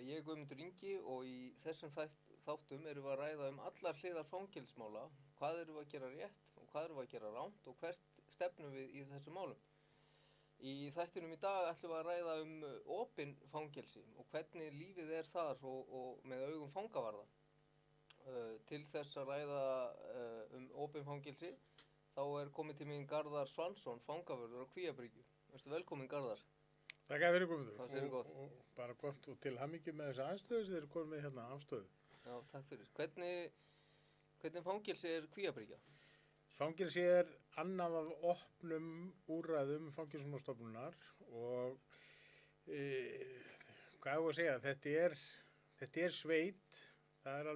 Ég er Guðmundur Ingi og í þessum þáttum erum við að ræða allar hliðar fangelsismála, hvað erum við að gera rétt og hvað erum við að gera rangt og hvert stefnum við í þessum málum. Í þættinum í dag ætlum við að ræða opin fangelsi og hvernig lífið er þar og með augum fangavarða. Til þess að ræða opin fangelsi þá er komið til mín Garðar Svansson, fangavörður á Kvíabryggju. Vertu velkominn, Garðar. Takk fyrir Guðmundur. Það séu gott. Og bara gott og til hamingju með þessa aðstöðu sem þið eru komið með hérna afstöðu. Já, takk fyrir. Hvernig fangelsi er Kvíabryggja? Fangelsi er annað af opnum úrræðum Fangelsismálastofnunar og hvað ég að segja, þetta er sveit, það er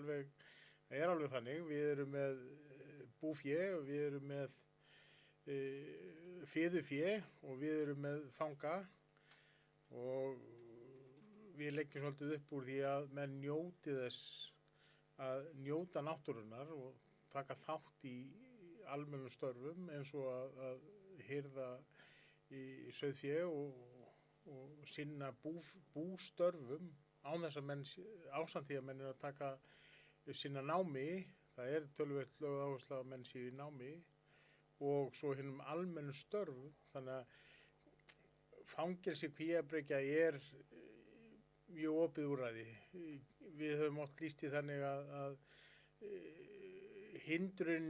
alveg þannig. Við erum með búfé og við erum með fiðufé og við erum með fanga og við leggjum svolítið upp úr því að menn njóti þess að njóta náttúrunnar og taka þátt í almennum störfum eins og að hirða í sauðfé og sinna bústörfum án þess að menn ásamt því að menn er að taka sinna námi. Það er töluvert lögð áhersla að menn séu í námi og svo hinum almennu störfum, þannig að fangelsi Kvíabryggja er mjög opið úrræði. Við höfum oft lýst í þannig að hindrun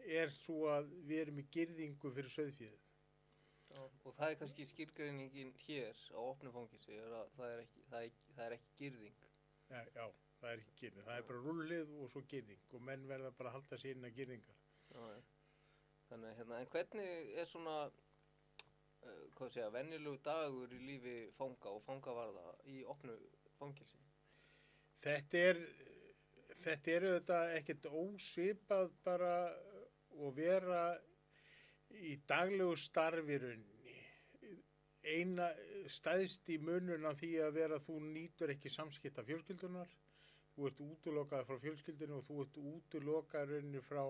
er svo að við erum í girðingu fyrir sauðféð. Já, og það er kannski skilgreiningin hér á opnu fangelsi, að það er ekki girðing. Já, það er ekki girðing. Það er bara rullið og svo girðing og menn verða bara að halda sig innan girðingar. Já. Þannig en hvernig er svona venjulegur dagur í lífi fanga og fangavarða í opnu fangelsi? Þetta er auðvitað ekkert ósvipað bara að vera í daglegu starfi rauninni. Eina stæðst í munun af því að vera að þú nýtur ekki samskipta fjölskyldunar, þú ert útilokaður frá fjölskyldunni og þú ert útilokaður rauninni frá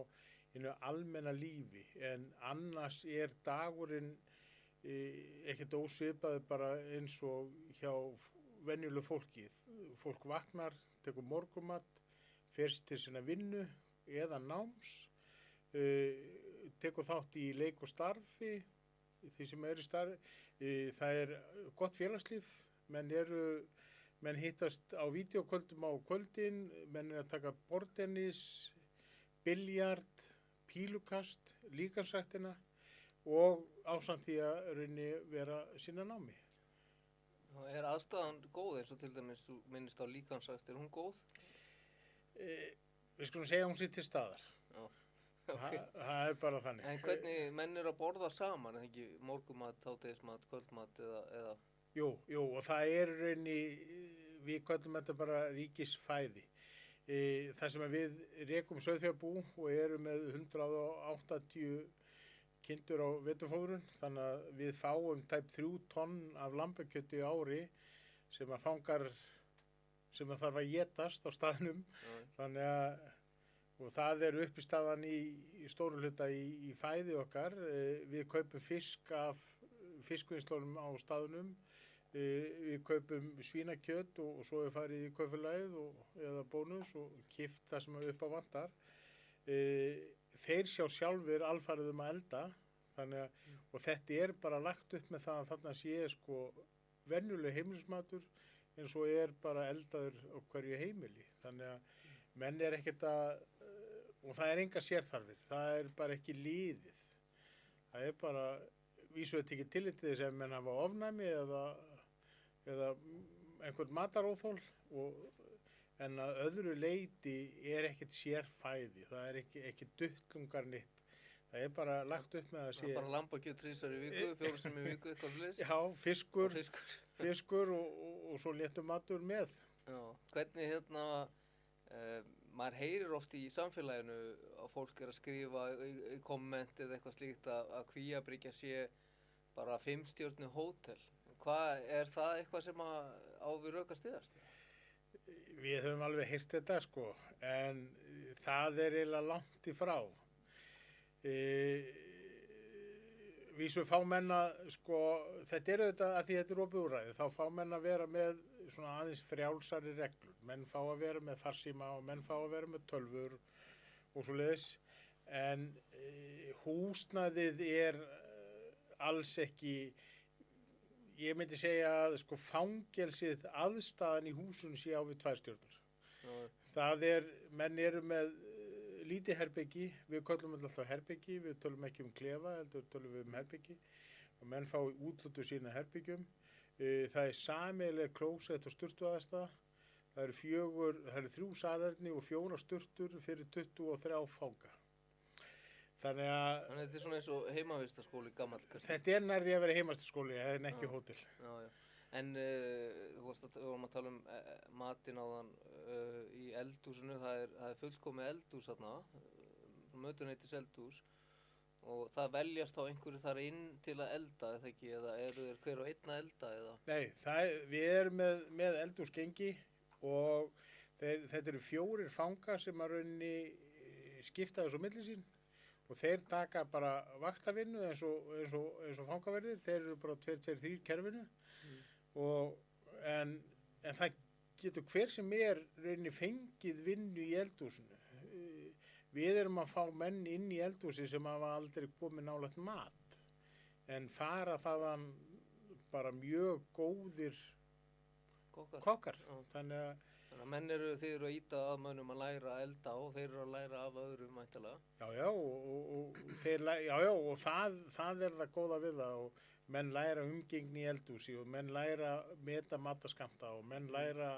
hinu almenna lífi, en annars er dagurinn ekkert ósvipaður bara eins og hjá venjulegu fólki. Fólk vaknar, tekur morgunmat, ferst til sinna vinnu eða náms, tekur þátt í leik og starfi, því sem er í starfi. Það er gott félagslíf, menn hittast á vídeókvöldum á kvöldin, menn er að taka borðtennis, biljard, pílukast, líkamsræktina og ásamt því að raunni vera sinna námi. Er aðstæðan góð eins og til dæmis þú minnist á líkamsrækt, er hún góð? Við skulum segja hún sé til staðar. Já, okay. Það er bara þannig. En hvernig menn er að borða saman, er ekki morgumat, hádegismat, kvöldmat eða? Jú, og það er raunni, við köllum þetta bara ríkisfæði. Það sem við rekum sauðfjárbú og erum með 180 kindur á veturfóðrun, þannig að við fáum tæp 3 tonn af lambakjöti á ári sem að þarf að étast á staðnum. Þannig að, og það er uppistaðan í stóru hluta í fæði okkar. Við kaupum fisk af fiskvinnslunum á staðnum. Við kaupum svínakjöt og svo er farið í kaupfélagið eða bónus og keypt það sem upp á vantar. Þeir sjá sjálfur alfarið að elda, og þetta er bara lagt upp með það að þarna sé venjuleg heimilismatur eins og er bara eldaður á hverju heimili. Þannig að menn er ekkert og það er enga sérþarfir, það er bara ekki liðið. Það er bara, vísu þetta ekki tillit til þess að menn hafa ofnæmi eða einhvern mataróþol, en að öðru leyti er ekkert sérfæði, það er ekki duttlungar neitt. Það er bara lagt upp með að sé... Það er bara lambakjöt 3 í viku, 4 sinnum í viku, eitthvað svoleiðis? Já, fiskur og svo léttur matur með. Já, hvernig maður heyrir oft í samfélaginu að fólk er að skrifa í komment eða eitthvað slíkt að Kvíabryggja sé bara 5-stjörnu hótel. Hvað er það eitthvað sem á við rök að styðjast? Við höfum alveg heyrt þetta en það er eiginlega langt í frá. vísu fá menn að, sko, þetta er auðvitað að því þetta er opið úrræði, þá fá menn að vera með svona aðeins frjálsari reglur. Menn fá að vera með farsíma og menn fá að vera með tölvur og svo leiðis. En húsnæðið er alls ekki, ég myndi segja að sko fangelsið aðstæðan í húsinu sé á við 2 stjörnur. Já. Það menn eru með lítið herbyggi, við köllum alltaf herbyggi, við tölum ekki klefa, heldur tölum við herbyggi og menn fá útlutu sína herbyggjum. Það er sameiginleg klósett og sturtuaðstaða. Það eru 3 salerni og 4 sturtur fyrir 23 fanga. Þannig að þetta er svona eins og heimavistaskóli gamall kannski. Þetta er nærði að vera heimavistaskóli en ekki hótel. Já. En þú vorum að tala um matinn áðan í eldhúsinu, það er fullkomið eldhús þarna, mötuneytis eldhús og það veljast þá einhverju þar inn til að elda eða ekki, eða eru þeir hver og einn að elda eða? Nei, við erum með eldhúsgengi og þetta eru 4 fangar sem að rauninni skipta þessu á milli sín og þeir taka bara vaktavinnu eins og fangaverðir, þeir eru bara 2-2-3 kerfinu. En það getur hver sem rauninni fengið vinnu í eldhúsinu. Við erum að fá menn inn í eldhúsi sem hafa aldrei komið nálægt mat en fara þaðan bara mjög góðir kokkar. Þannig að menn þið eru að ýta að mönnum að læra að elda og þeir eru að læra af öðrum mættilega. Og það er það góða við það og menn læra umgengni í eldhúsi og menn læra meta mataskammta og menn læra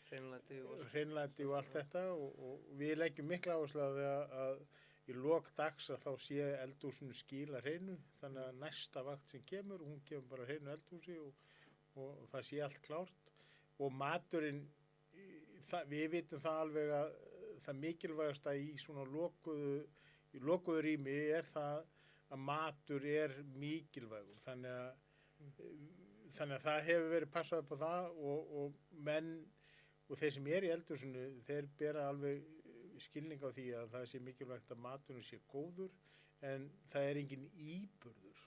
hreinlæti og allt þetta og við leggjum mikla áherslu á því að í lok dags að þá sé eldhúsinu skila hreinu þannig að næsta vakt sem kemur, hún kemur bara hreinu eldhúsi og það sé allt klárt og maturinn, við vitum það alveg að það mikilvægasta í svona lokuðu rými er það að matur er mikilvægur þannig að það hefur verið passað upp á það og menn og þeir sem í eldhúsinu þeir bera alveg skilning á því að það sé mikilvægt að maturinn sé góður en það er engin íburður.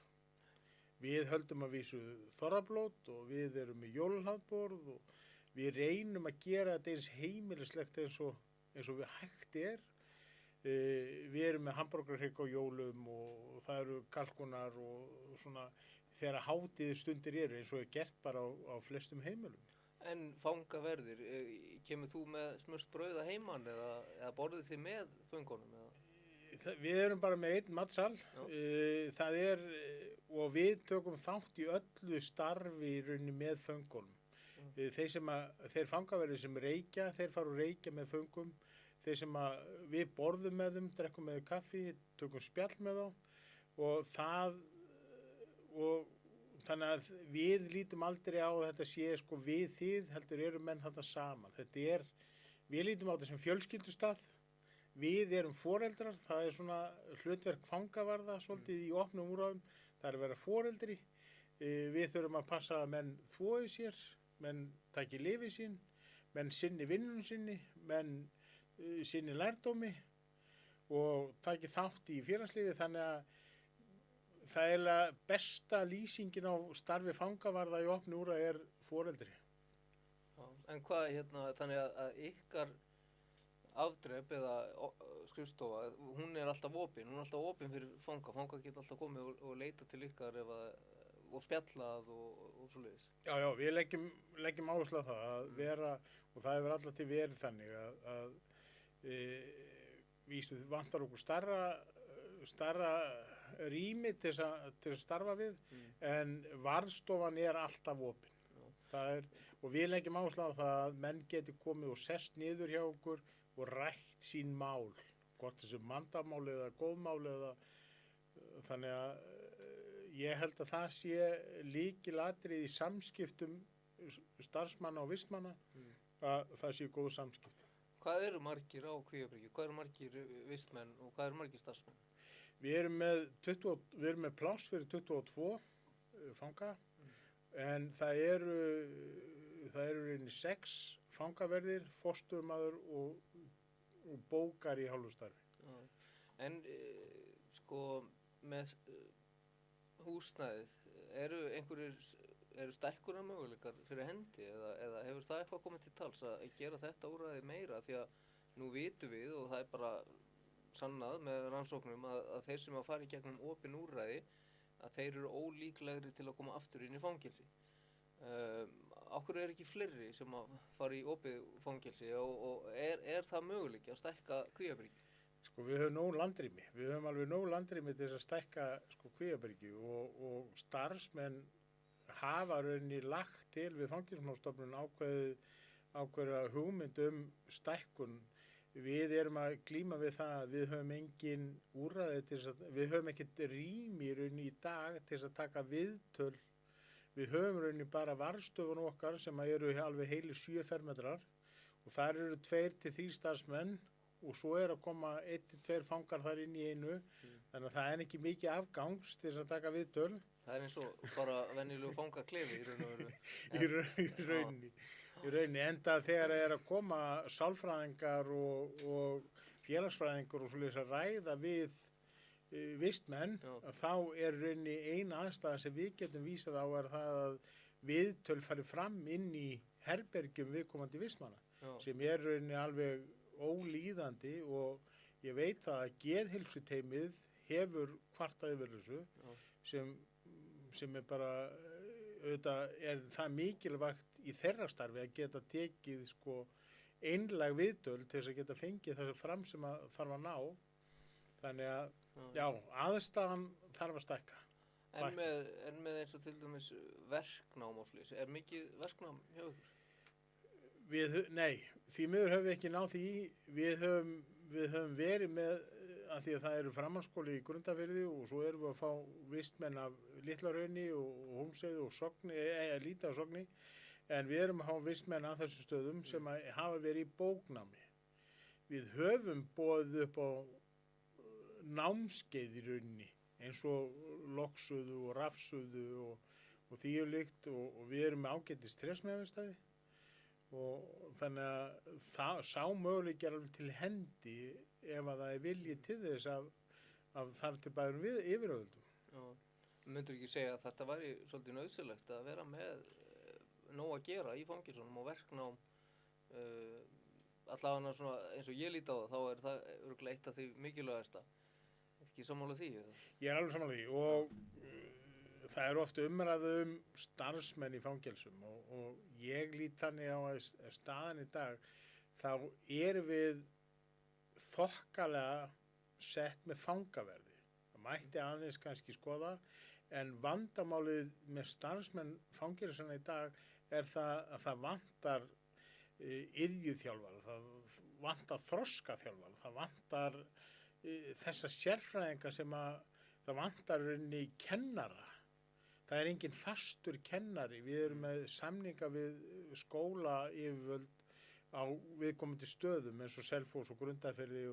Við höldum að vísu þorrablót og við erum með jólahlaðborð og við reynum að gera þetta eins heimilislegt eins og við hægt er. Við erum með hamborgarhrygg á jólum og það eru kalkunar og svona þegar hátíðstundir eru eins og er gert bara á flestum heimilum. En fangaverðir, kemur þú með smurt brauð að heiman eða borðið þið með föngunum? Við erum bara með einn matsal, og við tökum þátt í öllu starfi í rauninni með föngunum. Þeir fangaverðir sem reykja, þeir fara og reykja með föngum. Þeir sem við borðum með þeim, drekkum með kaffi, tökum spjall með þá og þannig að við lítum aldrei á þetta sé sko við þið, heldur eru menn þetta saman. Við lítum á þetta sem fjölskyldustað, við erum foreldrar, það er svona hlutverk fangavarða svolítið í opnum úrræðum, það er að vera foreldri, við þurfum að passa að menn þvoi sér, menn taki lyfi sín, menn sinni vinnunum sinni, menn sinni lærdómi og taki þátt í félagslífi þannig að það er besta lýsingin á starfi fangavarða í opnu úrræði er foreldri. Já, en hvað þannig að ykkar afdrep eða skrifstofa, hún er alltaf opin fyrir fanga geta alltaf komið og leita til ykkar og spjallað og svoleiðis. Já, við leggjum áherslu á það að vera og það hefur alltaf til verið þannig að við vantar okkur starra rými til að starfa við en varðstofan er alltaf opin. Og við leggjum áherslu á það að menn geti komið og sest niður hjá okkur og rætt sín mál, hvort þessi vandamál eða góðmál eða þannig að ég held að það sé lykilatriði í samskiptum starfsmanna og vistmanna að það sé góð samskipti. Hvað eru margir á Kvíabryggju? Hvað eru margir vistmenn og hvað eru margir starfsmenn? Við erum með pláss fyrir 22 fanga en það eru 6 fangaverðir, forstöðumaður og bókar í hálfu starfi. En sko með húsnæðið, eru stækkunar möguleikar fyrir hendi eða hefur það eitthvað komið til tals að gera þetta úrræði meira því að nú vitum við og það er bara sannað með rannsóknum að þeir sem að fara í gegnum opin úrræði að þeir eru ólíklegri til að koma aftur inn í fangelsi. Akkur ekki fleiri sem að fara í opið fangelsi og er það möguleiki að stækka Kvíabryggju? Sko við höfum nóg landrými, við höfum alveg nóg landrými til þess að stækka sko Kvíabryggju og starfsmenn hafa rauninni lagt til við Fangelsismálastofnun ákveða hugmynd stækkun. Við erum að glíma við það að við höfum engin úrræði til þess að við höfum ekkert rými rauninni í dag til þess að taka viðtöl. Við höfum rauninni bara varðstofun okkar sem eru alveg heilir 7 fermetrar og þar eru 2 til 3 starfsmenn og svo að koma 1 til 2 fangar þar inn í einu. Þannig að það er ekki mikið afgangs til þess að taka viðtöl. Það er eins og bara venjulegu fangaklefi í raun og veru. Í rauninni, enda þegar að koma sálfræðingar og félagsfræðingar og svoleiðis að ræða við vistmenn, þá rauninni eina aðstæða sem við getum vísað á það að viðtöl fari fram inn í herbergjum viðkomandi vistmanna, sem rauninni alveg ólíðandi og ég veit að geðheilsuteymið hefur kvartað yfir þessu sem bara auðvitað það mikilvægt í þeirra starfi að geta tekið sko einlæg viðtöl til þess að geta fengið þessu fram sem að þarf að ná. Þannig að aðstæðan þarf að stækka. En með eins og til dæmis verknám og slíks, mikið verknám hjá ykkur? Nei, því miður höfum við ekki náð því. Við höfum verið með að því að það eru framhaldsskóli í Grundarfirði og svo erum við að fá vistmenn af Litla-Hrauni og Hólmsheiði og Sogni, Lítið á Sogni, en við erum að fá vistmenn af þessu stöðum sem hafa verið í bóknámi. Við höfum boðið upp á námskeið í rauninni, eins og loksuðu og rafsuðu og því líkt og við erum með ágætis trésmíðaverkstæði og þannig að sá möguleiki alveg til hendi ef að það vilji til þess af þar til bærum við yfirvöldum. Já, myndur ekki segja að þetta væri svolítið nauðsynlegt að vera með nóg að gera í fangelsunum og verknám allavega svona eins og ég líti á það, þá það örugglega eitt af því mikilvægasta. Ekki sammála því? Ég alveg sammála því og það ofta umræðu starfsmenn í fangelsum og ég lít þannig á að staðan í dag þá við þokkalega sett með fangaverði. Það mætti aðeins kannski skoða en vandamálið með starfsmenn fangelsana í dag það að það vantar iðjuþjálfara, það vantar þroskaþjálfara, það vantar þessa sérfræðinga sem það vantar inn í kennara. Það engin fastur kennari. Við erum með samninga við skólayfirvöld á viðkomandi stöðum eins og Selfoss og Grundarfirði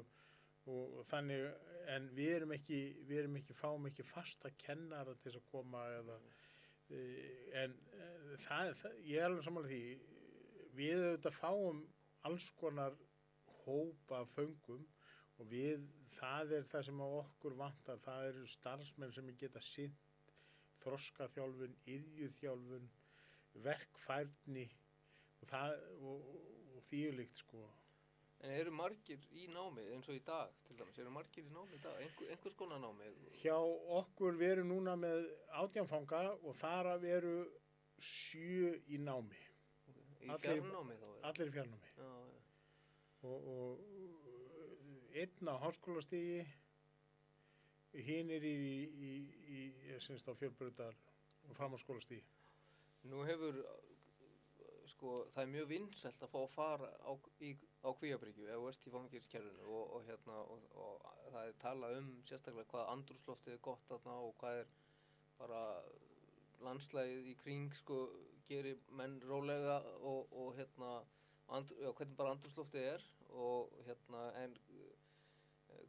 og þannig, en við fáum ekki fasta kennara til þess að koma en ég alveg sammála því. Við auðvitað fáum alls konar hópa af föngum og það það sem okkur vantar, það eru starfsmenn sem geta sinnt þroskaþjálfun, iðjuþjálfun, verkfærni og því líkt sko. En eru margir í námi eins og í dag til dæmis? Eru margir í námi í dag? Einhvers konar námi? Hjá okkur við erum núna með 18 fanga og þar af eru 7 í námi. Í fjarnámi þá? Allir í fjarnámi. Já. Og einn á háskólastigi, hinir á fjölbrautar og framhaldsskólastigi. Nú hefur, það er mjög vinsælt að fá að fara á Kvíabryggju ef þú ert í fangelsiskerfinu og það er talað sérstaklega hvað andrúmsloftið gott þarna og hvað bara landslagið í kring gerir menn rólega og hvernig bara andrúmsloftið og en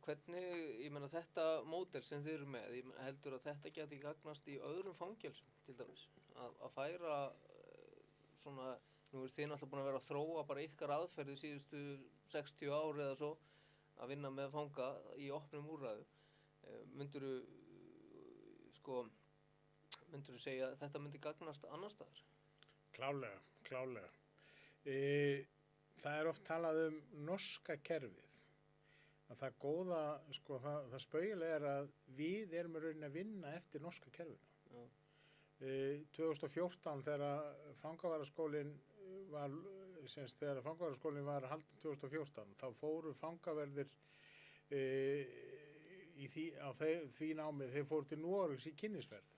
hvernig, ég meina þetta módel sem þið eru með, ég heldur að þetta geti gagnast í öðrum fangelsum til dæmis, að færa svona, nú þið náttúrulega búin að vera að þróa bara ykkar aðferði síðustu 60 ár eða svo að vinna með fanga í opnum úrræðum. Myndirðu Myndirðu segja að þetta myndi gagnast annar staðar? Klálega. Það oft talað norska kerfið. Að það góða, sko, það spaugilega að við erum í rauninni að vinna eftir norska kerfinu. Já. 2014 þegar fangavaraskólinn var haldinn 2014, þá fóru fangaverðir því námið, þeir fóru til Noregs í kynnisferð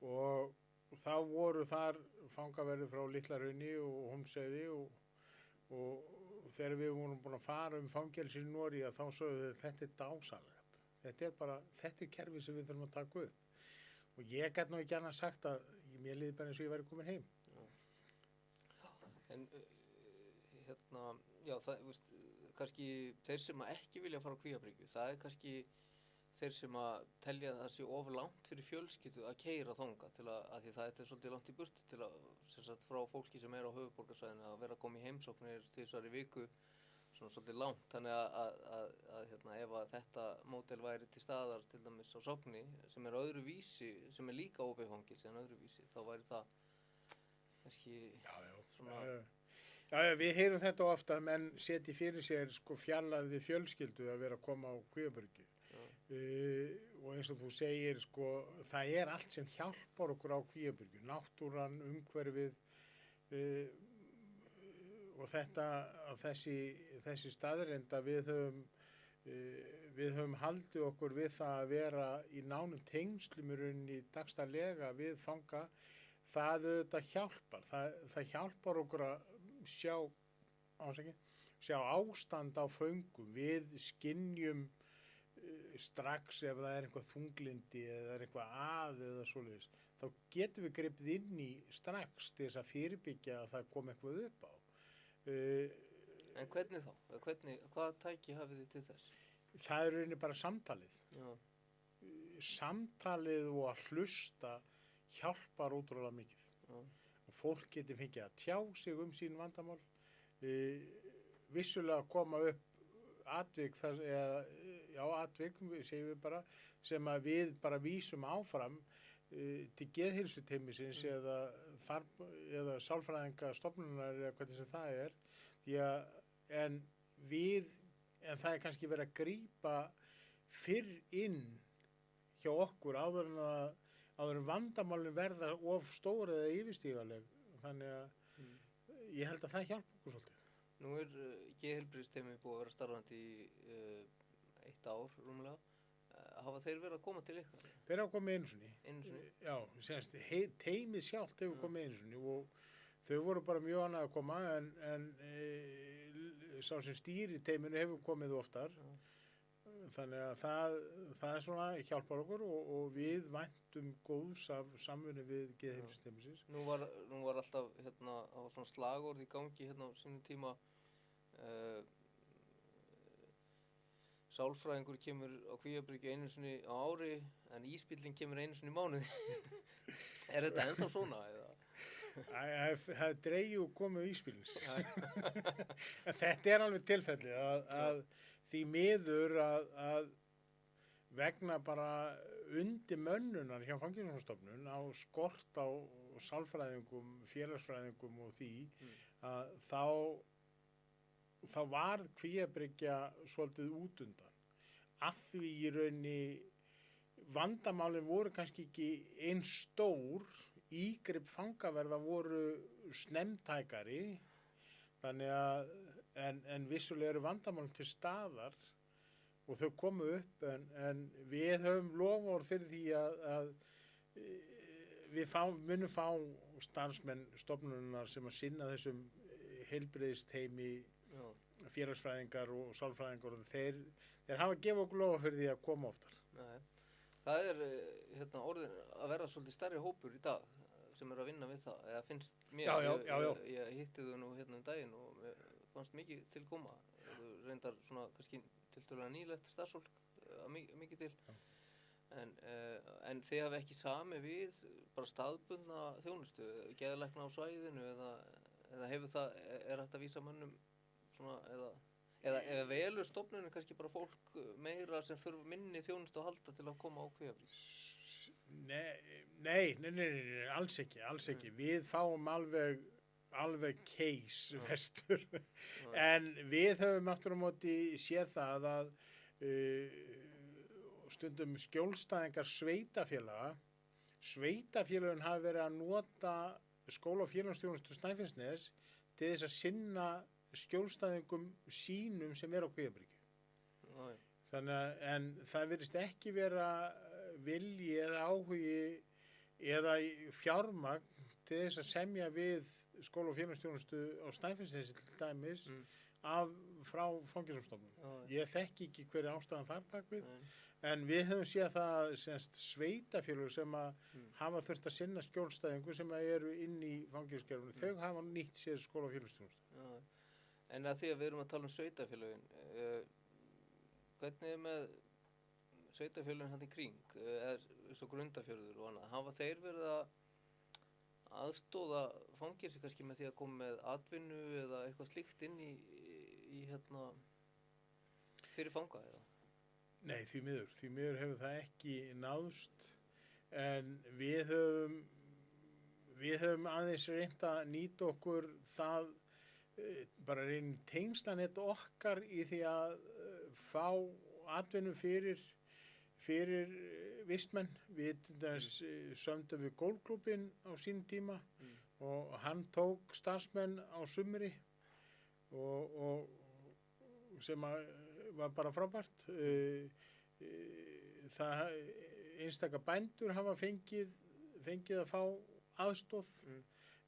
og þá voru þar fangaverðir frá Litla-Hrauni og Hólmsheiði og þegar við vorum búin að fara fangelsi í Noregi þá sögðu þeir þetta dásamlegt. Þetta kerfi sem við þurfum að taka upp. Og ég gæti nú ekki annað sagt að mér liði bara eins og ég væri komin heim. En það, kannski þeir sem ekki vilja fara á Kvíabryggju, það kannski þeir sem að telja að það sé of langt fyrir fjölskyldu að keyra þangað til að því það er svolítið langt í burtu til að sem sagt frá fólki sem á höfuðborgarsvæðinu að vera að koma í heimsóknir tvisvar í viku svona svolítið langt. Þannig að ef að þetta módel væri til staðar til dæmis á Sogni sem öðruvísi, sem líka opið fangelsi en öðruvísi, þá væri það kannski svona... Já, við heyrum þetta ofta að menn setji fyrir sér sko fjarlægð við fjölskyldu að vera að koma á Kvíabryggju. Og eins og þú segir, sko, það allt sem hjálpar okkur á Kvíabryggju, náttúran, umhverfið og þessi staðreynd að við höfum haldið okkur við það að vera í nánum tengslum í rauninni dagsdaglega við fanga, það auðvitað hjálpar. Það hjálpar okkur að sjá ástand á föngum. Við skynjum strax ef það eitthvað þunglindi eða eitthvað eða svoleiðis. Þá getum við gripið inn í strax til þess að fyrirbyggja að það kom eitthvað upp á. En hvernig þá? Hvaða tæki hafið þið til þess? Það rauninni bara samtalið. Já. Samtalið og að hlusta hjálpar ótrúlega mikið. Já. Og fólk getur fengið að tjá sig sín vandamál. Vissulega koma upp atvik, segjum við bara, sem að við bara vísum áfram til geðheilsuteymisins eða sálfræðingastofnunar eða hvernig sem það er. En það kannski verið að grípa fyrr inn hjá okkur áður en vandamálin verða of stór eða yfirstígaleg. Þannig að ég held að það hjálpa okkur svolítið. Nú geðheilbrigðisteymi búið að vera starfandi í 1 ár rúmlega. Hafa þeir verið að koma til ykkar? Þeir hafa komið einu sinni. Einu sinni? Já, teymið sjálft hefur komið einu sinni og þau voru bara mjög annað að koma en sá sem stýri teyminu hefur komið oftar. Já. Þannig að það svona hjálpar okkur og við væntum góðs af samvinnu við geðheilbrigðisteymisins. Nú var alltaf á svona slagorð í gangi á sínum tíma sálfræðingur kemur á Kvíabryggju einu sinni á ári en ísbíllinn kemur einu sinni í mánuði. Er þetta ennþá svona eða? Það dreigi og komu ísbíllins. Þetta alveg tilfelli að því miður að vegna bara undir mönnunar hjá Fangelsismálastofnun á skort á sálfræðingum, félagsfræðingum og því að þá var Kvíabryggja svolítið út undan. Að því í rauninni vandamálin voru kannski ekki eins stór, ígrip fangaverða voru snemmtækari, þannig að en vissulega eru vandamálin til staðar og þau komu upp en við höfum loforð fyrir því að við munum fá starfsmenn stofnunarinnar sem að sinna þessum heilbrigðisteymi, félagsfræðingar og sálfræðingar og þeir hafa gefið okkur lofa fyrir því að koma oftar. Nei. Það orðin að vera svolítið stærri hópur í dag sem að vinna við það, eða finnst mér. Ég hitti þau nú daginn og fannst mikið til koma. Þú reyndar svona kannski tiltölulega nýlegt starfsfólk mikið til. En þið hafa ekki sami við bara staðbundna þjónustu, geðlækna á svæðinu eða hefur það, hægt að vísa mönnum svona, eða velur stofnunin kannski bara fólk meira sem þurfa minni þjónustu að halda til að koma á Kvíabryggju? Nei, alls ekki. Við fáum alveg case vestur. En við höfum aftur á móti séð það að stundum skjólstæðingar sveitafélögin hafa verið að nota skóla- og félagsþjónustu Snæfellsness til þess að sinna skjólstæðingum sínum sem er á Kvíabryggju. En það virðist ekki vera vilji eða áhugi eða fjármagn til þess að semja við skóla- og félagsþjónustu á Snæfellsnesi til dæmis frá Fangelsismálastofnun. Ég þekki ekki hver ástæðan þar bak við, en við höfum séð það sveitafélög sem að hafa þurft að sinna skjólstæðingu sem eru inn í fangelsiskerfinu. Þau hafa nýtt sér skóla- og félagsþjónustu. En að því að við erum að tala um sveitafélögin, hvernig er með sveitafélögin hann í kring, svo Grundarfjörður og annað, hafa þeir verið að aðstóða fangelsi kannski með því að koma með atvinnu eða eitthvað slíkt inn í fyrir fanga eða? Nei, því miður hefur það ekki náðst, en við höfum aðeins reynt að nýta okkur það bara reynir tengslanett okkar í því að fá atvinnu fyrir vistmenn. Við sömdum við gólklúbbinn á sínum tíma og hann tók starfsmenn á sumri og sem var bara frábært. Einstaka bændur hafa fengið að fá aðstoð,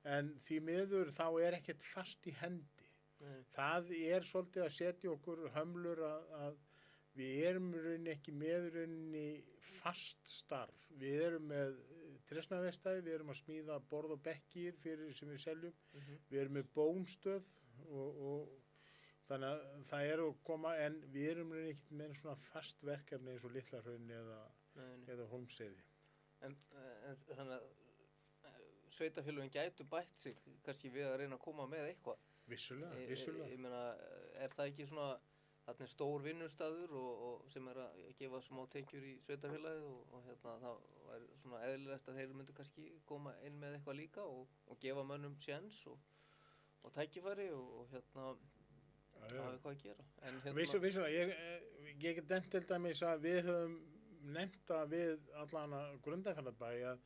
en því miður þá er ekkert fast í hendi. Það er svolítið að setja okkur hömlur að við erum ekki með fast starf. Við erum með trésnaverkstæði, við erum að smíða borð og bekkir sem við seljum. Við erum með bónstöð og þannig að það er að koma, en við erum ekki með svona fast verkefni eins og Litlahraun eða Hólmsheiði. En þannig að sveitafélögin gætu bætt sig kannski við að reyna að koma með eitthvað. Vissulega. Ég meina, er það ekki svona, þarna er stór vinnustaður og sem er að gefa smá tekjur í sveitafélagið og það er svona eðlilegt að þeir myndu kannski koma inn með eitthvað líka og gefa mönnum séns og tækifæri og hafa eitthvað að gera. Vissulega, ég get nefnt til dæmis að við höfum nefnt að við allan að Grundarfjarðarbæ að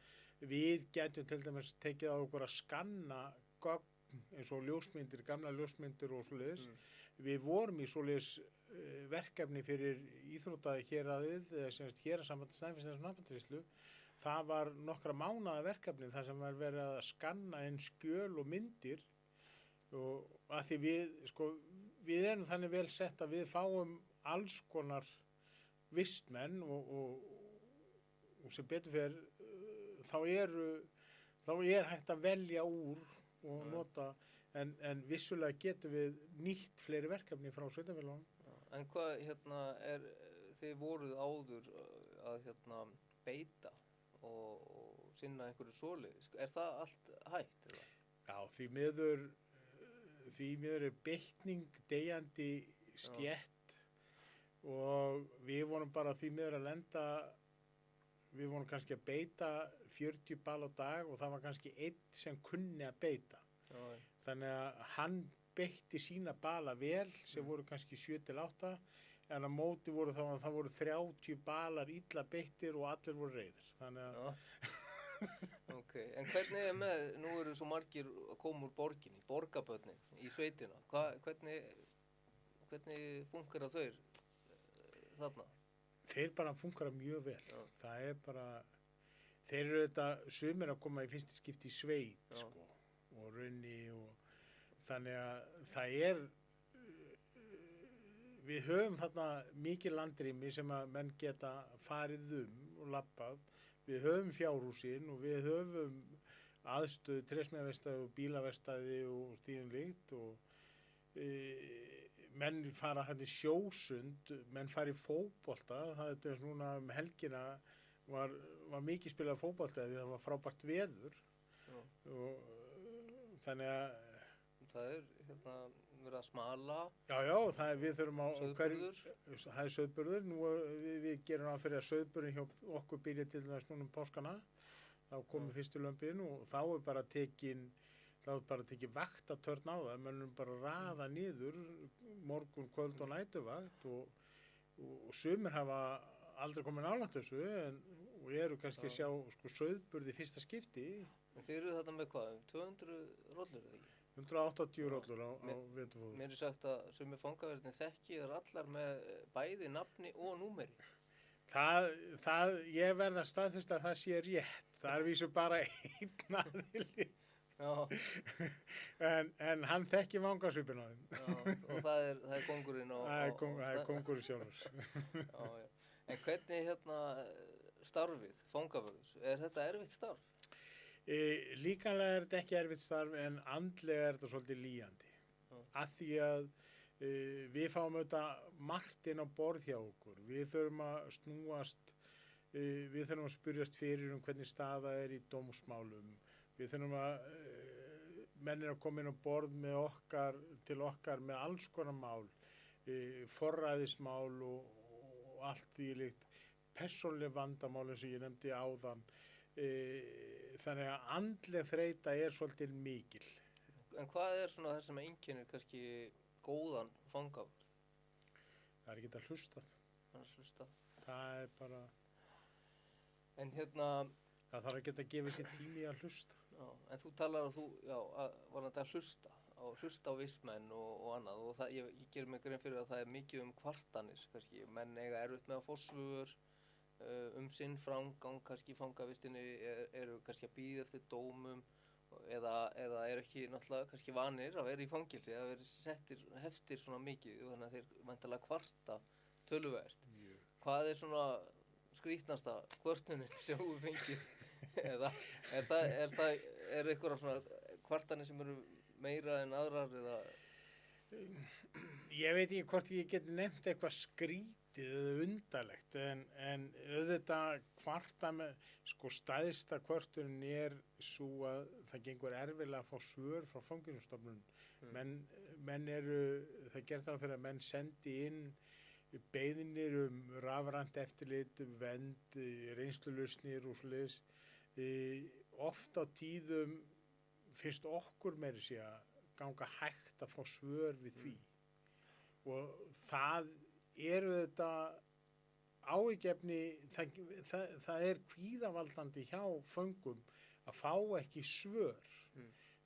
við getum til dæmis tekið á okkur að skanna gögn eins og ljósmyndir, gamla ljósmyndir og svoleiðis. Við vorum í svoleiðis verkefni fyrir íþróttahéraðið, eða héraðssamband Snæfellsness Nafnatrislu. Það var nokkra mánaða verkefni þar sem var verið að skanna inn skjöl og myndir og að því við erum þannig vel sett að við fáum alls konar vistmenn og sem betur fer þá er hægt að velja úr og nota, en vissulega getum við nýtt fleiri verkefni frá sveitafélögunum. En hvað þið voruð áður að beita og sinna einhverju svoleiðis, er það allt hægt? Eða? Já, því miður er beitning deyjandi stétt og við vorum bara því miður að lenda, við vorum kannski að beita 40 bal á dag og það var kannski einn sem kunni að beita. Þannig að hann beitti sína bala vel sem voru kannski 7-8, en á móti voru það voru 30 balar illa beittir og allir voru reiðir. Þannig að Ok, en hvernig er með, nú eru svo margir að koma úr borginni, borgarbörnin í sveitina, hvernig funkar þau þarna? Þeir bara funkar mjög vel. Það er bara, þeir eru sumir að koma í fyrsta skipti í sveit og raunni og þannig að það er, við höfum þarna mikið landrými sem að menn geta farið og labbað. Við höfum fjárhúsin og við höfum aðstöðu, trésmíðaverkstæði og bílaverkstæði og stíðum og menn fara hérna í sjósund, menn fara í fótbolta. Það er núna helgina var mikið spilað fótbolta því það var frábært veður og þannig að það er verið að smala, Já, við þurfum á sauðburður. það er sauðburður, við gerum það fyrir að sauðburðin hjá okkur byrja til þess núna páskana, þá komum fyrstu lömbin og þá er bara tekin vaktatörn á það, mönnum bara raða niður morgun, kvöld og næturvakt og sumir hafa aldrei komið nálægt þessu og eru kannski að sjá sko sauðburði fyrsta skipti. En þið eru þetta með hvað, 200 rollur eða ekki? 180 rollur á veturfóður. Mér er sagt að sumir fangaverðin þekki er allar með bæði nafni og númeri. Ég verð að staðfesta að það sé rétt. Það er vísu bara einn aðili. Já. en hann þekki vangasvipinn á þeim. Já, og það er kóngurinn það er kóngurinn sjálfur. Já. En hvernig starfið, fangavörðus, er þetta erfitt starf? Líkamlega er þetta ekki erfitt starf en andlega er þetta svolítið lýjandi. Af því að við fáum auðvitað margt inn á borð hjá okkur. Við þurfum að snúast, við þurfum að spyrjast fyrir hvernig staða er í dómsmálum. Við þurfum menn er að koma inn á borð til okkar með alls konar mál, forræðismál og allt því líkt, persónuleg vandamál eins og ég nefndi áðan. Þannig að andleg þreyta er svolítið mikil. En hvað er svona það sem einkennir kannski góðan fangavörð? Það er ekki að hlustað. Það er bara... En það þarf að geta að gefa sér tími að hlusta. Já, en þú talar var þetta að hlusta á vistmenn og annað og það, ég ger mig grein fyrir að það er mikið kvartanir kannski, menn eiga erfitt með að fá svör sinn framgang, kannski fangavistinni eru kannski að bíða eftir dómum eða er ekki náttúrulega kannski vanir að vera í fangilsi að vera settir heftir svona mikið og þannig að þeir væntanlega kvarta töluvert. Hvað er svona skrýtnasta kvörtunin sem þú fengið eða er eitthvað svona kvartanir sem eru meira en aðrar eða? Ég veit ekki hvort ég geti nefnt eitthvað skrítið eða undarlegt en auðvitað kvarta með sko stæðsta kvörtunin er svo að það gengur erfiðlega að fá svör frá Fangelsisstofnun. Það gerð það fyrir að menn sendi inn beiðnir rafrænt eftirlit, vernd, reynslulausnir og svoleiðis. Oft á tíðum finnst okkur meira sé að ganga hægt að fá svör við því. Og það eru þetta áhyggjuefni, það er kvíðavaldandi hjá föngum að fá ekki svör.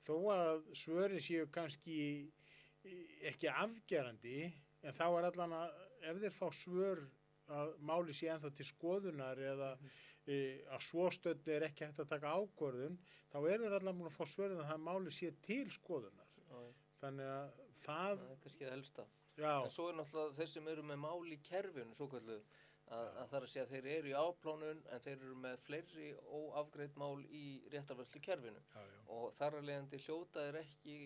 Þó að svörin séu kannski ekki afgerandi, en þá er allan að ef þeir fá svör að máli sé ennþá til skoðunar eða að svo stöddu er ekki hægt að taka ákvörðun, þá er þeir allan búin að fá svör að það máli sé til skoðunar. Þannig að það er kannski það helsta. Já. En svo er náttúrulega þeir sem eru með mál í kerfinu, svo kalluð, að það er að segja að þeir eru í afplánun en þeir eru með fleiri óafgreidd mál í réttarvörslu kerfinu. Og þar að leiðandi hljóta er ekki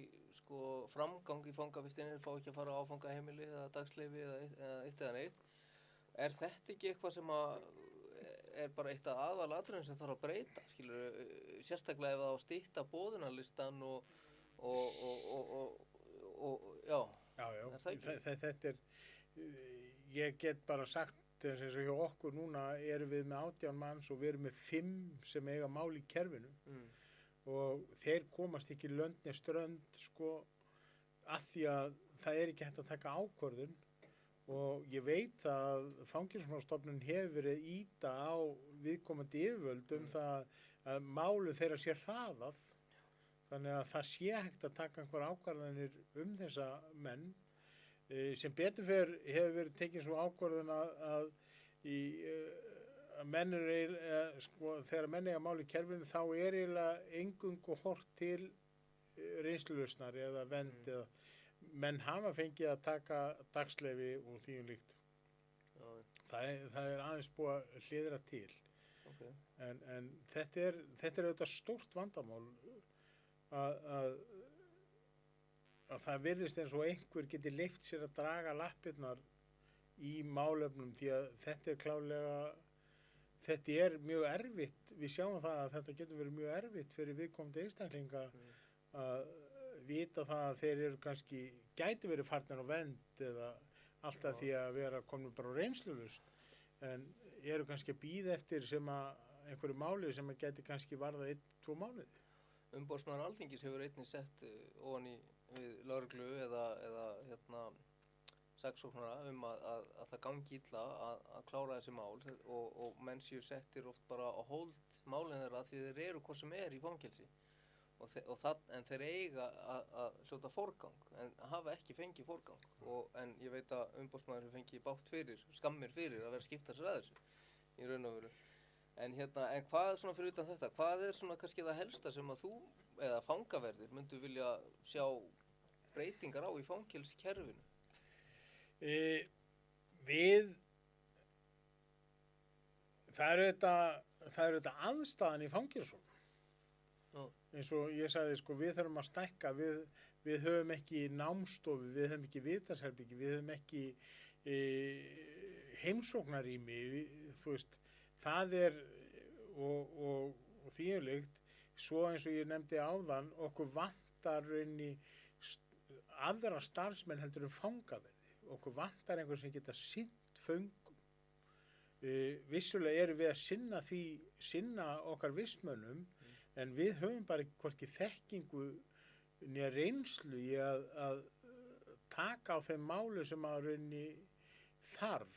framgang í fangavistinni, þeir fá ekki að fara á áfangaheimili eða dagsleyfi eða eitt eða neitt. Er þetta ekki eitthvað sem er bara eitt af aðalatriðum sem þarf að breyta, skilur, sérstaklega ef það á stytta boðunarlistan og já. Er það ekki? Þetta ég get bara sagt þess að hjá okkur núna erum við með 18 manns og við erum með 5 sem eiga mál í kerfinu. Og þeir komast ekki lönd né strönd af því að það er ekki hægt að taka ákvörðun og ég veit að Fangelsismálastofnun hefur verið ýta á viðkomandi yfirvöld það að málu þeirra sé hraðað þannig að það sé hægt að taka einhver ákvarðanir þessa menn sem betur fer hefur verið tekin svo ákvörðun að menn þegar menn eiga mál í kerfinu þá er eiginlega eingöngu horft til reynslulausnar eða vernd eða menn hafa fengið að taka dagsleyfi og því líkt. Það er aðeins búið að hliðra til. En þetta er auðvitað stórt vandamál að það virðist eins og einhver geti leyft sér að draga lappirnar í málefnum því að þetta er klárlega þetta er mjög erfitt, við sjáum það að þetta getur verið mjög erfitt fyrir viðkomandi einstaklinga að vita það að þeir eru kannski gæti verið farnir á vernd eða alltaf Já. því að vera komin bara á reynslulust en eru kannski að bíða eftir sem að einhverju máli sem að gæti kannski varða 1-2 mánuði. Umboðsmaður Alþingis hefur einnig sett ofan í við lögreglu eða saksóknara að það gangi illa að klára þessi mál og menn séu settir oft bara á hold málin þeirra því þeir eru hvað sem er í fangelsi en þeir eiga að hljóta forgang en hafa ekki fengið forgang en ég veit að umboðsmaður hefur fengið bátt fyrir, skammir fyrir að vera að skipta sér að þessu í raun og veru. En hvað svona fyrir utan þetta, hvað svona kannski það helsta sem að þú eða fangaverðir myndu vilja sjá breytingar á í fangelskerfinu? Það eru þetta aðstæðan í fangelsum. Eins og ég sagði, sko, við þurfum að stækka, við höfum ekki námstofu, við höfum ekki viðtalsherbyggi, við höfum ekki heimsóknarrými, þú veist, það og því líkt, svo eins og ég nefndi áðan, okkur vantar raunni aðra starfsmenn heldur fangaverði, okkur vantar einhver sem geta sinnt föngum. Vissulega erum við að sinna okkar vistmönnum, en við höfum bara hvorki þekkingu né reynslu í að taka á þeim máli sem að raunni þarf.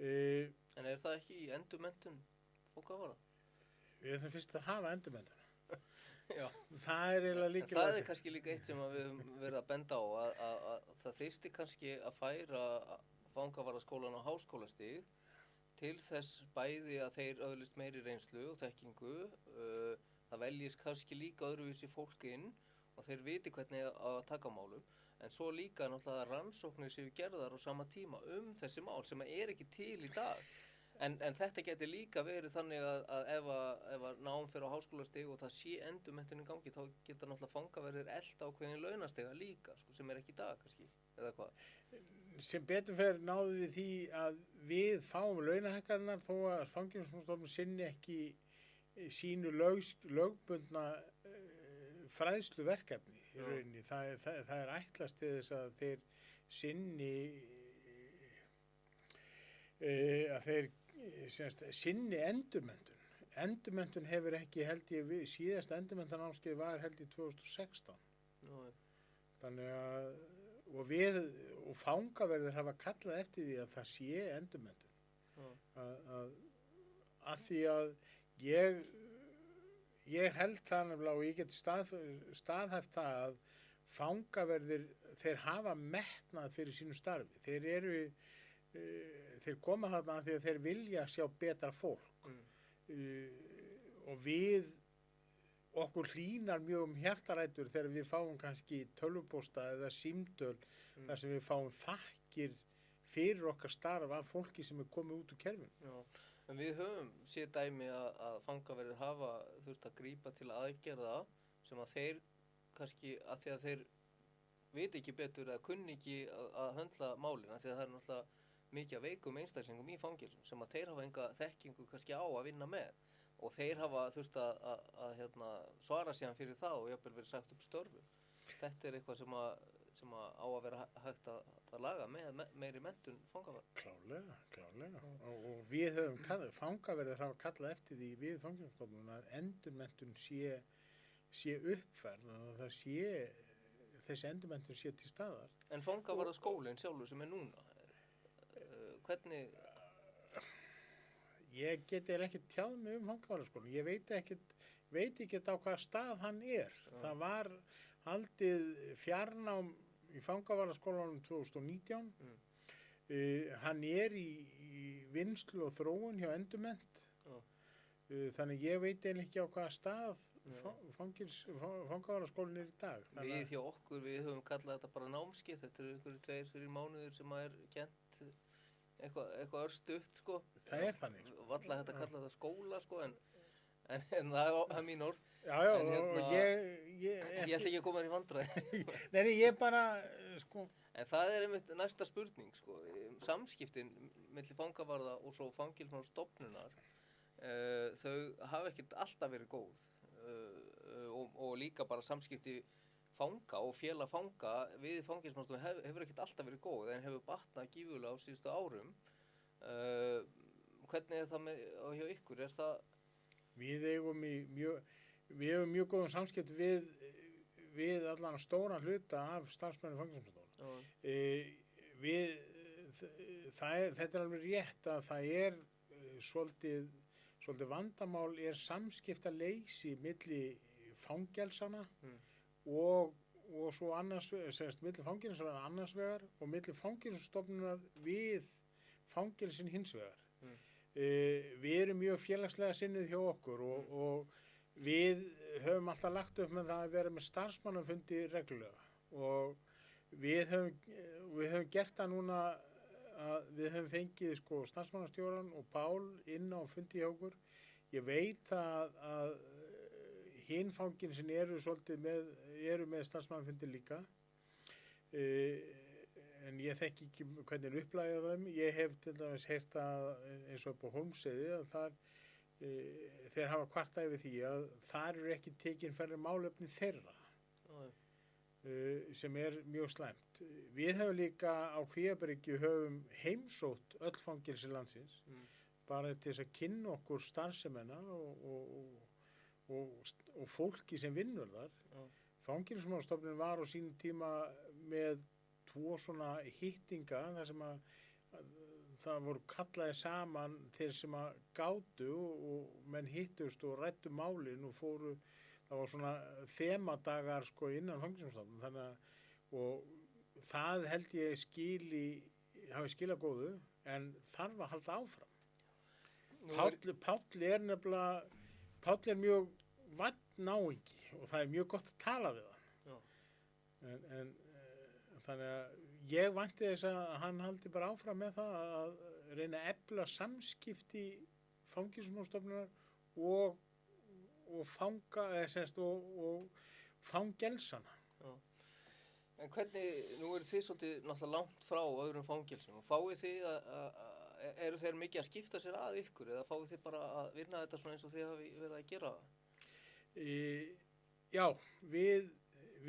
En það ekki í endurmenntun fangavarða? Við þurfum fyrst að hafa endurmenntun. Já. Það eiginlega líka. Það kannski líka eitt sem við höfum verið að benda á að það þyrfti kannski að færa fangavarðaskólann á háskólastig til þess bæði að þeir öðlist meiri reynslu og þekkingu. Það veljist kannski líka öðruvísi fólk inn og þeir viti hvernig að taka málum. En svo líka náttúrulega rannsóknir séu gerðar á sama tíma þessi mál sem ekki til í dag. En þetta geti líka verið þannig að ef að nám fer á háskólastig og það sé endurmenntun í gangi, þá geta náttúrulega fangaverðir elta ákveðin launastega líka, sko, sem ekki í dag kannski, eða hvað? Sem betur fer náðum við því að við fáum launahækkanirnar þó að Fangelsismálastofnun sinni ekki sínu lögbundna fræðsluverkefni í rauninni. Það er ætlast til þess að þeir sinni sinni endurmenntun. Endurmenntun hefur ekki held ég síðasta endurmenntanámskeið var held ég 2016. Þannig að og fangaverðir hafa kallað eftir því að það sé endurmenntun. Að því að ég held það nefnilega og ég get staðhæft það að fangaverðir, þeir hafa metnað fyrir sínu starfi. Þeir koma þarna því að þeir vilja sjá betra fólk. Og okkur hlýnar mjög hjartarætur þegar við fáum kannski tölvupósta eða símtöl þar sem við fáum þakkir fyrir okkar starf af fólki sem komið út úr kerfinu. Já. En við höfum séð dæmi að fangaverðir hafa þurft að grípa til aðgerða sem að þeir kannski, að því að þeir viti ekki betur eða kunni ekki að höndla málina, því að það er náttúrulega mikið af veikum einstaklingum í fangelsum sem að þeir hafa enga þekkingu kannski á að vinna með og þeir hafa þurft að svara síðan fyrir það og jafnvel verið sagt upp störfum. Þetta er eitthvað sem á að vera hægt að laga með meiri menntun fangaverða. Klárlega. Og við höfum, fangaverðir hafa kallað eftir því við Fangelsismálastofnun að endurmenntun sé uppfærð og að þessi endurmenntun sé til staðar. En fangavarðaskólinn sjálfur sem er núna, hvernig? Ég get ekki tjáð mig fangavarðaskólann. Ég veit ekki á hvaða stað hann er. Það var haldið fjarnám í fangavarðaskólanum 2019. Hann er í vinnslu og þróun hjá endurmennt. Þannig ég veit ekki á hvaða stað fangavarðaskólinn er í dag. Við hjá okkur, við höfum kallað þetta bara námskeið. Þetta eru 2-3 mánuðir sem er kennt eitthvað örstutt, sko. Það er þannig. Varla hægt að kalla þetta skóla, sko, en það er mín orð. Já, og ég ætla ekki að koma þér í vandræði. Nei, ég bara, sko. En það er einmitt næsta spurning, sko. Samskiptin milli fangavarða og svo Fangelsismálastofnunar, þau hafa ekkert alltaf verið góð og líka bara samskipti fanga og félag fanga við fangelsismálstofnun hefur ekkert alltaf verið góð en hefur batnað gífurlega á síðustu árum. Hvernig það hjá ykkur? Við eigum mjög góðum samskipti við allan stóran hluta af starfsmönnum fangelsismálstofnunar. Þetta alveg rétt að það svolítið vandamál samskiptaleysi milli fangelsana og svo milli fangelsana annars vegar og milli fangelsisstofnunar við fangelsin hins vegar. Við erum mjög félagslega sinnuð hjá okkur og við höfum alltaf lagt upp með það að vera með starfsmannafundi reglulega og við höfum gert það núna að við höfum fengið starfsmannastjóran og Pál inn á fundi hjá okkur. Ég veit að hinn fangelsin eru með starfsmannafundi líka. En ég þekki ekki hvernig upplægja þeim. Ég hef til dæmis heyrt að eins og upp á Hólmsheiði að þeir hafa kvartað yfir því að þar eru ekki tekin fyrir málefni þeirra, sem mjög slæmt. Við höfum líka á Kvíabryggju heimsótt öll fangelsi landsins, bara til þess að kynna okkur starfsemina og fólki sem vinnur þar. Fangelsismálastofnunin var á sínum tíma með 2 svona hittinga þar sem að það voru kallaði saman þeir sem að gátu og menn hittust og ræddu málin og það var svona þemadagar innan fangelsismálastofnunar þannig að og það held ég hafi skilað góðu en þarf að halda áfram. Páll er mjög vænn náungi og það er mjög gott að tala við hann. En þannig að ég vænti þess að hann haldi bara áfram með það að reyna að efla samskipti fangelsismálastofnunar og fangelsana. En hvernig, nú eru þið svolítið náttúrulega langt frá öðrum fangelsum og fáið þið eru þeir mikið að skipta sér að ykkur eða fáið þið bara að vinna þetta svona eins og þið hafi verið að gera það? Já, við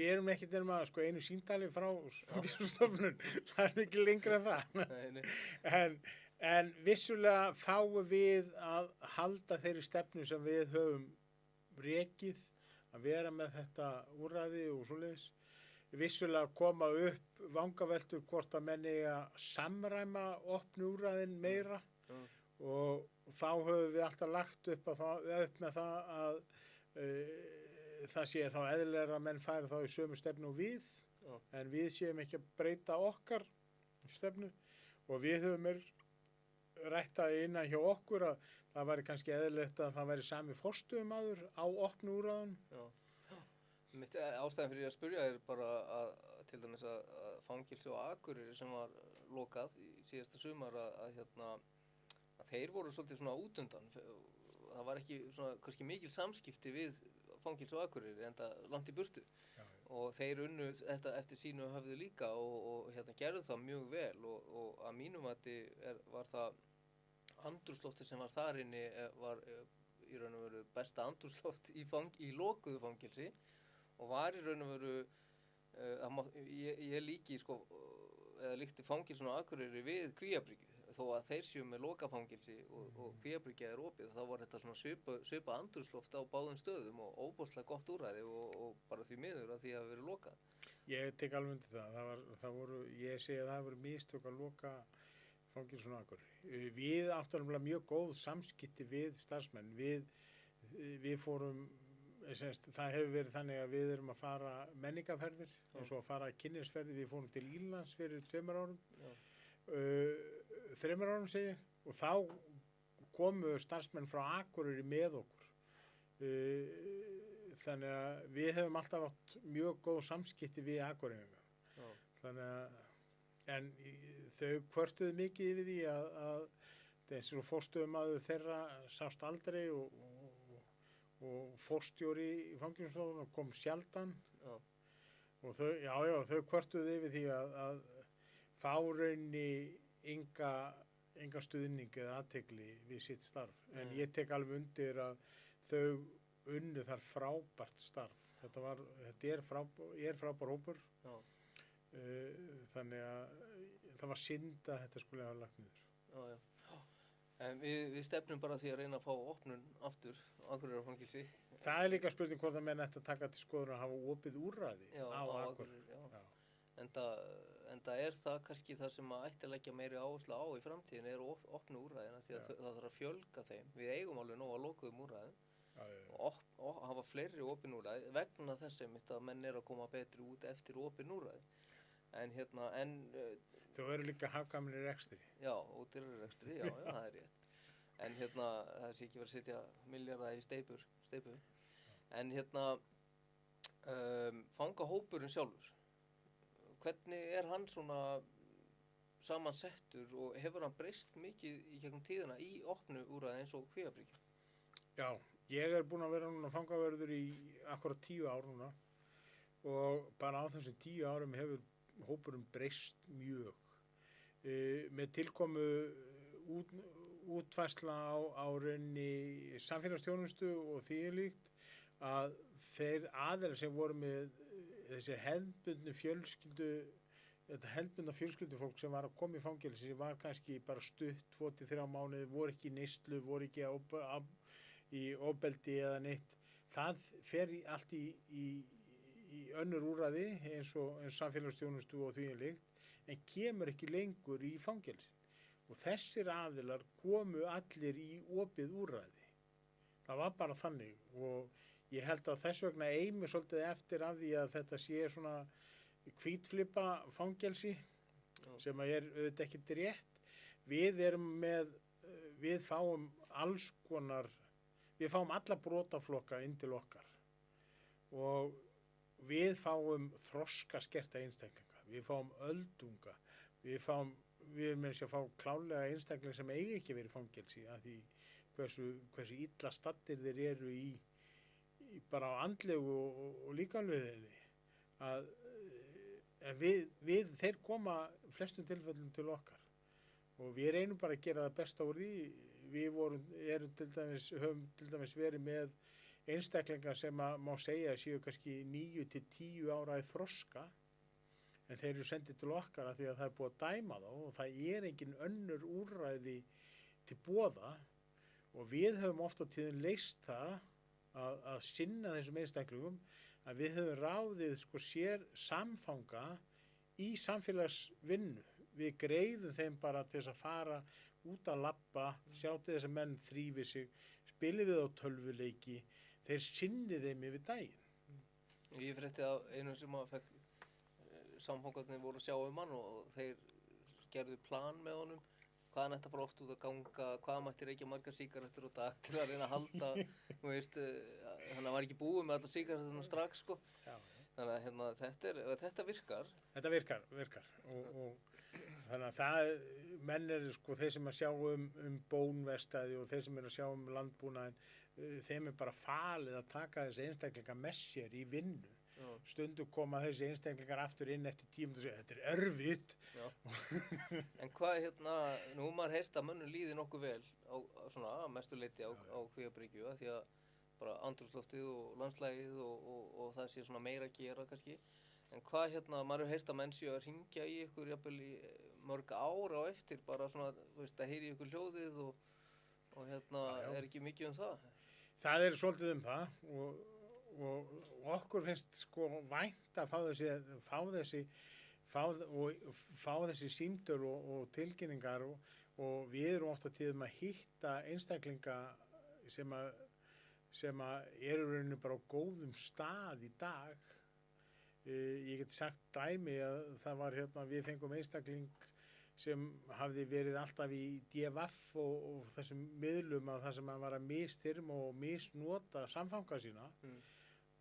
erum ekki nema einu símtali frá fangelsisstofnun, það er ekki lengra en það. En vissulega fáum við að halda þeirri stefnu sem við höfum rekið, að vera með þetta úrræði og svoleiðis. Vissulega koma upp vangaveltur hvort að menn eiga samræma opnu úrræðin meira og þá höfum við alltaf lagt upp með það að það sé þá eðlilegra að menn færi þá í sömu stefnu og við, en við séum ekki að breyta okkar stefnu og við höfum rætt að innan hjá okkur að það væri kannski eðlilegt að það væri sami forstöðumaður á opnu úrræðum. Ástæðan fyrir að spyrja er bara að til dæmis að fangelsi á Akureyri sem var lokað í síðasta sumar að þeir voru svolítið svona útundan. Það var ekki svona kannski mikil samskipti við fangelsi á Akureyri enda langt í burtu. Og þeir unnu þetta eftir sínu höfðu líka og gerðu það mjög vel og að mínum var það andrúmsloftið sem var þar inni var í raun og veru besta andrúmsloft í lokuðu fangelsi og var í raun og veru ég líkti fangelsin á Akureyri við Kvíabryggju þó að þeir séu með lokafangelsi og Kvíabryggja er opið þá var þetta svona svipað andrúmsloft á báðum stöðum og óbóðslega gott úrræði og bara því miður að því hafi verið lokað. Ég tek alveg undir ég segi að það voru mistök að loka fangelsin á Akureyri. Við áttum mjög góð samskipti við starfsmenn. Við fórum það hefur verið þannig að við erum að fara menningarferðir eins og að fara kynnisferðir. Við fórum til Írlands fyrir 2 árum 3 árum segi ég og þá komu starfsmenn frá Akureyri með okkur þannig að við hefum alltaf átt mjög góð samskipti við Akureyri en þau kvörtuðu mikið yfir því að þessi forstöðumaður þeirra sást aldrei og forstjóri í fangelsismálastofnun kom sjaldan og þau kvörtuðu yfir því að fá raunni enga stuðning eða athygli við sitt starf en ég tek alveg undir að þau unnu þar frábært starf Þetta er frábær hópur, Já, þannig að það var synd að þetta skulle hafa lagt niður. já. En við stefnum bara því að reyna að fá opnun aftur á Akureyrarfangelsi. Það er líka spurning hvort að menn ætti að taka til skoðunar að hafa opið úrræði Já, á á Akureyri. Akureyri, já. Enda er það kannski það sem að ætti að leggja meiri áherslu á í framtíðin er opnu úrræðina því að það þarf að fjölga þeim. Við eigum alveg nóg að lokuðum úrræðum og hafa fleiri opin úrræði vegna þess að menn er að koma betri út eftir opin úrræði. En Þau eru líka hagkvæmir í rekstri. já, út í rekstri, já, það er rétt. En það sé ekki verið að setja milljarða í steypu. En fangahópurinn sjálfur, hvernig er hann svona samansettur og hefur hann breyst mikið í gegnum tíðina í opnu úrræði eins og Kvíabryggju? Já, ég er búinn að vera núna fangavörður í akkúrat 10 ár núna og bara á þessum 10 árum hefur hópurinn breyst mjög. Með tilkomu útfærsla á rauninni samfélagsþjónustu og því líkt að þeir aðeins sem voru með þessi hefðbundna fjölskyldufólk sem var að koma í fangelsi var kannski bara stutt 2-3 mánuði, voru ekki í neyslu, voru ekki í ofbeldi eða neitt. Það fer allt í önnur úrræði eins samfélagsþjónustu og því líkt en kemur ekki lengur í fangelsin. Og þessir aðilar komu allir í opið úrræði. Það var bara þannig og ég held að þess vegna eimi svolítið eftir af því að þetta sé svona hvítflippa fangelsi sem er auðvitað ekkert rétt. Við fáum alls konar, við fáum alla brotaflokka inn til okkar og við fáum þroskaskerta einstaklinga, við fáum öldunga, við erum að fá klálega einstaklingar sem eigi ekki verið í fangelsi af því hversu illa staddir þeir eru í bara á andlegu og líkamleguðinni að þeir koma flestum tilfellum til okkar og við reynum bara að gera það besta úr því. Við höfum til dæmis verið með einstaklingar sem má segja séu kannski 9-10 ára í þroska en þeir eru sendið til okkar af því að það er búið að dæma þá og það er engin önnur úrræði til boða og við höfum oft á tíðum leyst það að sinna þessum einstaklingum að við höfum ráðið sér samfanga í samfélagsvinnu. Við greiðum þeim bara til þess að fara út að labba, sjá til þess að menn þrífi sig, spili við á tölvuleiki, þeir sinni þeim yfir daginn. Ég frétti að einu sem að fekk samfangarnir voru að sjá hann og þeir gerðu plan með honum hvað hann ætti að fara oft út að ganga, hvað mætti reykja margar sígarettur á dag til að reyna að halda, þannig að var ekki búið með allar sígaretturna strax, sko. Já. Þannig að þetta virkar. Þetta virkar og þannig að menn eru þeir sem að sjá bónverkstæði og þeir sem eru að sjá landbúnaðinn, þeim er bara falið að taka þessi einstaklingar með sér í vinnu. Stundum koma þessi einstaklingar aftur inn eftir 10 mínútur og segja, þetta er erfitt. En hvað nú maður heyrst að mönnum líði nokkuð vel á mestu leyti á Kvíabryggju því að bara andrúmsloftið og landslægið og það sé svona meira að gera kannski. En hvað maður hefur heyrt að menn séu að hringja í ykkur jafnvel í mörg ára á eftir bara svona, að heyri ykkur hljóðið og er ekki mikið um það? Það er svolítið um það og okkur finnst vænt að fá þessi símtöl og tilkynningar og við erum oft á tíðum að hitta einstaklinga sem eru rauninni bara á góðum stað í dag. Ég get sagt dæmi að það var við fengum einstakling sem hafði verið alltaf í DFF og þessum miðlum að það sem hann var að misþyrma og misnota samfanga sína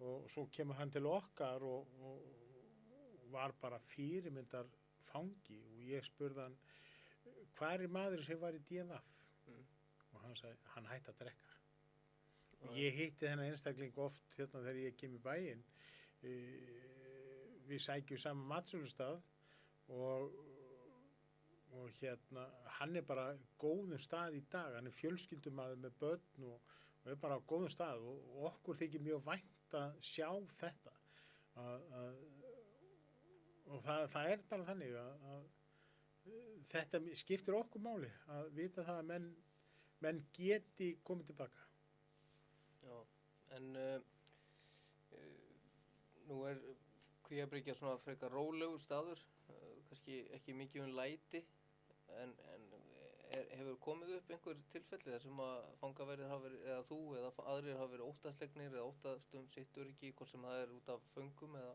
og svo kemur hann til okkar og var bara fyrirmyndar fangi og ég spurði hann hvar er maður sem var í DFF og hann sagði hann hætti að drekka og ég hitti þennan einstakling oft þegar ég kem í bæinn við sækjum saman matsölustað og hann er bara góðum stað í dag, hann er fjölskyldumaður með börn og og er bara á góðum stað og okkur þykir mjög vænt að sjá þetta og það er bara þannig að þetta skiptir okkur máli að vita það að menn geti komið tilbaka. Já, en nú Kvíabryggja svona frekar rólegur staður, kannski ekki mikið læti, en hefur komið upp einhver tilfelli þar sem að fangaverðir hafa verið, eða þú eða aðrir hafa verið óttaslegnir eða óttast sitt öryggi, hvort sem það út af föngum eða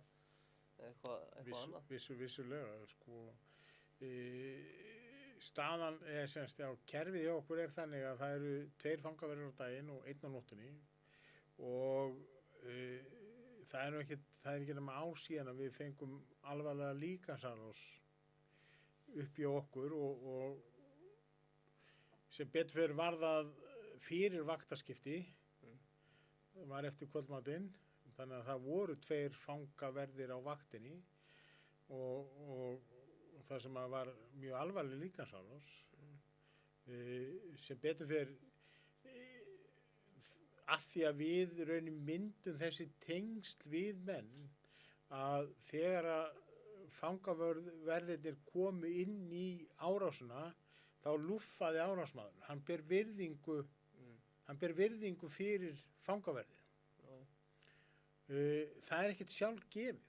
eitthvað annað? Vissulega, sko. Staðan er semst, kerfið hjá okkur er þannig að það eru 2 fangaverðir á daginn og 1 á nóttunni og það er ekki nema ár síðan að við fengum alvarlega líkamsárás upp í okkur og sem betur fyrir var það fyrir vaktaskipti, var eftir kvöldmatinn, þannig að það voru 2 fangaverðir á vaktinni og það sem var mjög alvarleg líkamsárás, sem betur fyrir af því að við raunin myndum þessi tengsl við menn að þegar að fangaverðirnir komu inn í árásuna þá lúffaði árásmaður. Hann ber virðingu fyrir fangaverðir. Það er ekkert sjálfgefið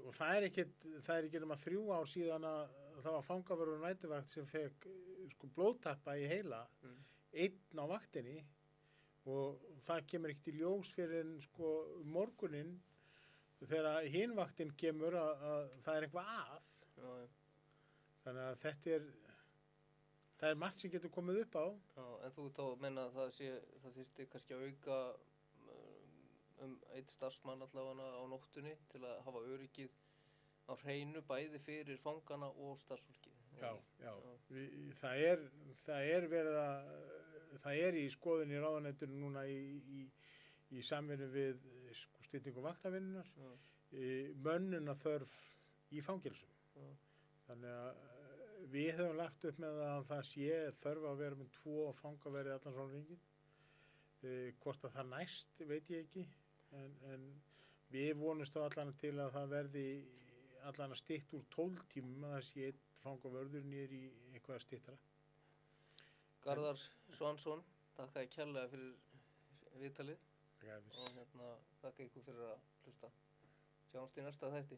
og það er ekki nema 3 ár síðan að það var fangaverður og næturvakt sem fekk blóðtappa í heila, 1 á vaktinni og það kemur ekkert í ljós fyrir morguninn þegar hin vaktin kemur að það er eitthvað að. Þannig að það er margt sem getur komið upp á. Já, en þú þá menna að það þyrfti kannski að auka 1 starfsmann allavega á nóttunni til að hafa öryggið á hreinu bæði fyrir fangana og starfsfólkið. Já. Það er í skoðun í ráðuneytinu núna í samvinnu við styttingu vaktavinnunar, mönnunarþörf í fangelsum. Þannig að við höfum lagt upp með að það sé þörf að vera með 2 fangaverði allan sólarhringinn. Hvort að það næst veit ég ekki, en við vonumst á allan til að það verði allan að stytt úr 12 tímum að það sé 1 fangavörður niður í eitthvað styttra. Garðar Svansson, þakka ég kærlega fyrir viðtalið og þakka ykkur fyrir að hlusta. Sjáumst í næsta þætti.